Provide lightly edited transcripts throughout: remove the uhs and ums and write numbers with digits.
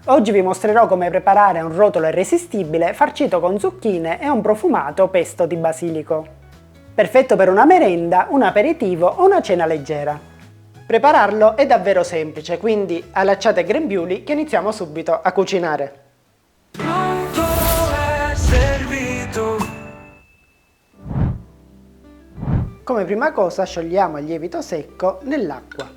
Oggi vi mostrerò come preparare un rotolo irresistibile farcito con zucchine e un profumato pesto di basilico. Perfetto per una merenda, un aperitivo o una cena leggera. Prepararlo è davvero semplice, quindi allacciate i grembiuli che iniziamo subito a cucinare. Pronto è servito. Come prima cosa sciogliamo il lievito secco nell'acqua.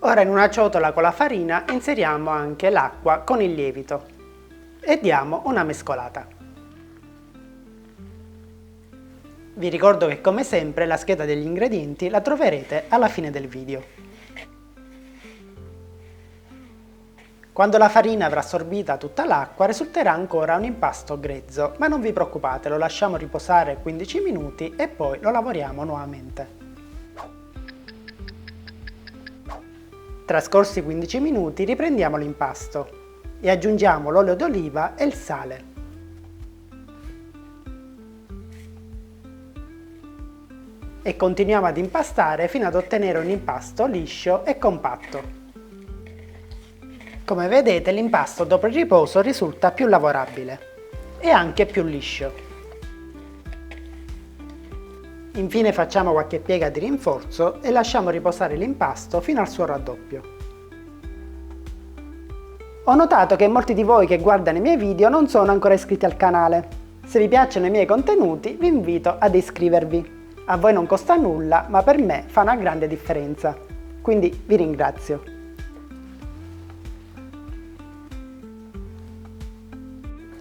Ora in una ciotola con la farina inseriamo anche l'acqua con il lievito e diamo una mescolata. Vi ricordo che come sempre la scheda degli ingredienti la troverete alla fine del video. Quando la farina avrà assorbita tutta l'acqua risulterà ancora un impasto grezzo, ma non vi preoccupate, lo lasciamo riposare 15 minuti e poi lo lavoriamo nuovamente. Trascorsi 15 minuti riprendiamo l'impasto e aggiungiamo l'olio d'oliva e il sale. E continuiamo ad impastare fino ad ottenere un impasto liscio e compatto. Come vedete l'impasto dopo il riposo risulta più lavorabile e anche più liscio. Infine facciamo qualche piega di rinforzo e lasciamo riposare l'impasto fino al suo raddoppio. Ho notato che molti di voi che guardano i miei video non sono ancora iscritti al canale. Se vi piacciono i miei contenuti vi invito ad iscrivervi. A voi non costa nulla, ma per me fa una grande differenza. Quindi vi ringrazio.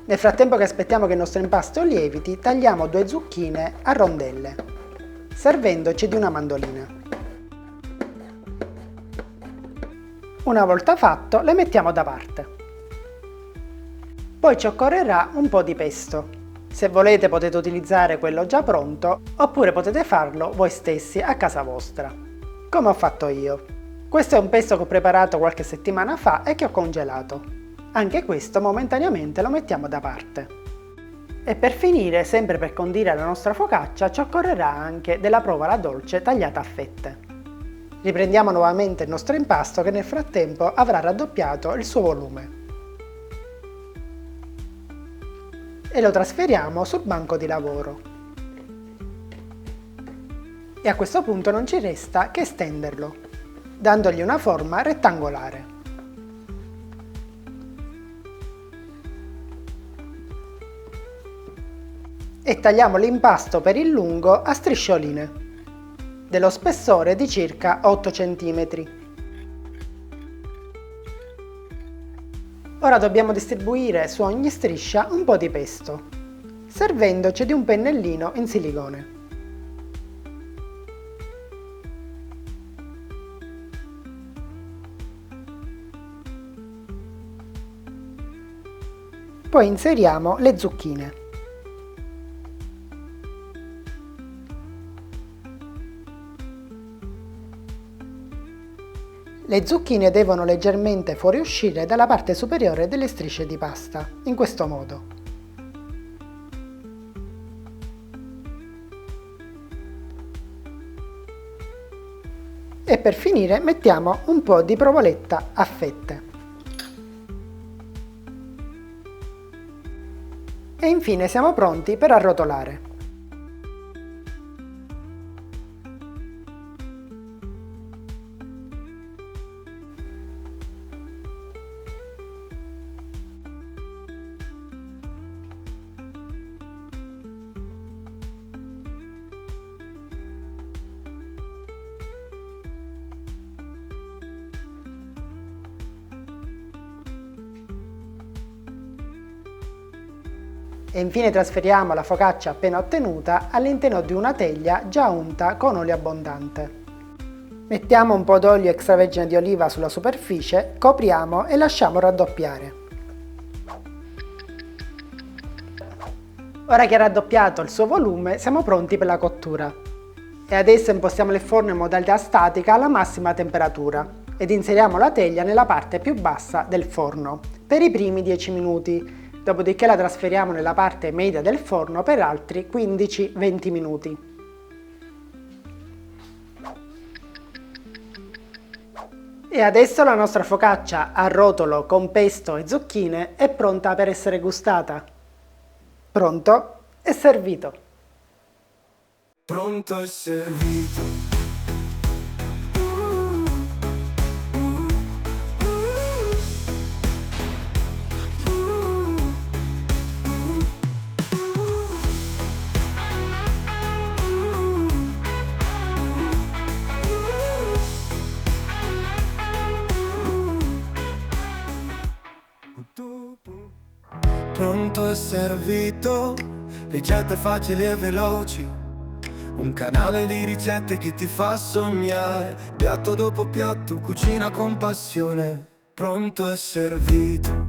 Nel frattempo che aspettiamo che il nostro impasto lieviti, tagliamo 2 zucchine a rondelle, servendoci di una mandolina. Una volta fatto, le mettiamo da parte. Poi ci occorrerà un po' di pesto. Se volete potete utilizzare quello già pronto, oppure potete farlo voi stessi a casa vostra, come ho fatto io. Questo è un pesto che ho preparato qualche settimana fa e che ho congelato. Anche questo momentaneamente lo mettiamo da parte. E per finire, sempre per condire la nostra focaccia, ci occorrerà anche della provola dolce tagliata a fette. Riprendiamo nuovamente il nostro impasto che nel frattempo avrà raddoppiato il suo volume. E lo trasferiamo sul banco di lavoro. E a questo punto non ci resta che stenderlo, dandogli una forma rettangolare. E tagliamo l'impasto per il lungo a striscioline, dello spessore di circa 8 cm. Ora dobbiamo distribuire su ogni striscia un po' di pesto, servendoci di un pennellino in silicone. Poi inseriamo le zucchine. Le zucchine devono leggermente fuoriuscire dalla parte superiore delle strisce di pasta, in questo modo. E per finire mettiamo un po' di provoletta a fette. E infine siamo pronti per arrotolare. E infine trasferiamo la focaccia appena ottenuta all'interno di una teglia già unta con olio abbondante. Mettiamo un po' d'olio extravergine di oliva sulla superficie, copriamo e lasciamo raddoppiare. Ora che è raddoppiato il suo volume, siamo pronti per la cottura. E adesso impostiamo il forno in modalità statica alla massima temperatura ed inseriamo la teglia nella parte più bassa del forno per i primi 10 minuti. Dopodiché la trasferiamo nella parte media del forno per altri 15-20 20 minuti. E adesso la nostra focaccia a rotolo con pesto e zucchine è pronta per essere gustata. Pronto e servito. Pronto e servito. Pronto e servito, ricette facili e veloci, un canale di ricette che ti fa sognare, piatto dopo piatto, cucina con passione. Pronto e servito.